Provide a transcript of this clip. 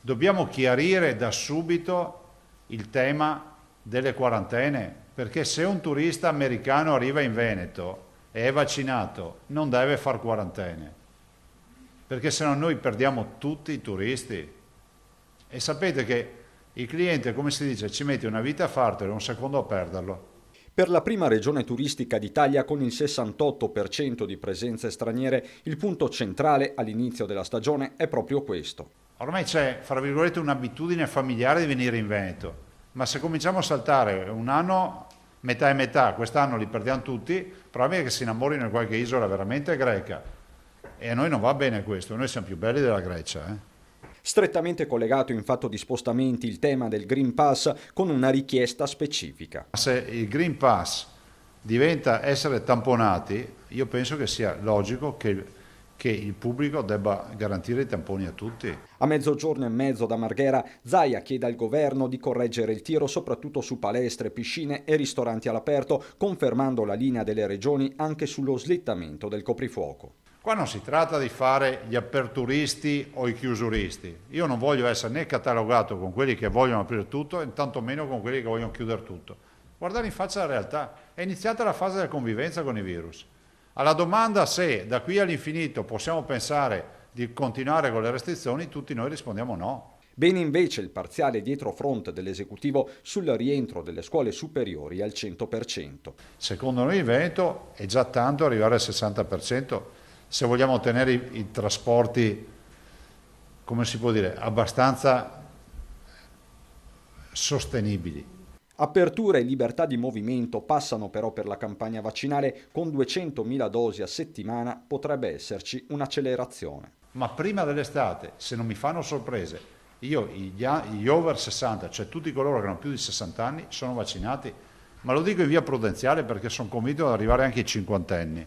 Dobbiamo chiarire da subito il tema delle quarantene, perché se un turista americano arriva in Veneto e è vaccinato, non deve fare quarantene, perché sennò noi perdiamo tutti i turisti. E sapete che il cliente, come si dice, ci mette una vita a fartelo e un secondo a perderlo. Per la prima regione turistica d'Italia, con il 68% di presenze straniere, il punto centrale all'inizio della stagione è proprio questo. Ormai c'è, fra virgolette, un'abitudine familiare di venire in Veneto, ma se cominciamo a saltare un anno, metà e metà, quest'anno li perdiamo tutti, il problema è che si innamorino in qualche isola veramente greca. E a noi non va bene questo, noi siamo più belli della Grecia. Strettamente collegato in fatto di spostamenti il tema del Green Pass con una richiesta specifica. Se il Green Pass diventa essere tamponati, io penso che sia logico che il pubblico debba garantire i tamponi a tutti. A mezzogiorno e mezzo da Marghera, Zaia chiede al governo di correggere il tiro soprattutto su palestre, piscine e ristoranti all'aperto, confermando la linea delle regioni anche sullo slittamento del coprifuoco. Qua non si tratta di fare gli aperturisti o i chiusuristi. Io non voglio essere né catalogato con quelli che vogliono aprire tutto e tantomeno con quelli che vogliono chiudere tutto. Guardare in faccia la realtà. È iniziata la fase della convivenza con i virus. Alla domanda se da qui all'infinito possiamo pensare di continuare con le restrizioni, tutti noi rispondiamo no. Bene invece il parziale dietrofront dell'esecutivo sul rientro delle scuole superiori al 100%. Secondo noi in Veneto è già tanto arrivare al 60%. Se vogliamo ottenere i trasporti, come si può dire, abbastanza sostenibili. Apertura e libertà di movimento passano però per la campagna vaccinale. Con 200.000 dosi a settimana potrebbe esserci un'accelerazione. Ma prima dell'estate, se non mi fanno sorprese, io gli over 60, cioè tutti coloro che hanno più di 60 anni, sono vaccinati, ma lo dico in via prudenziale perché sono convinto di arrivare anche ai cinquantenni.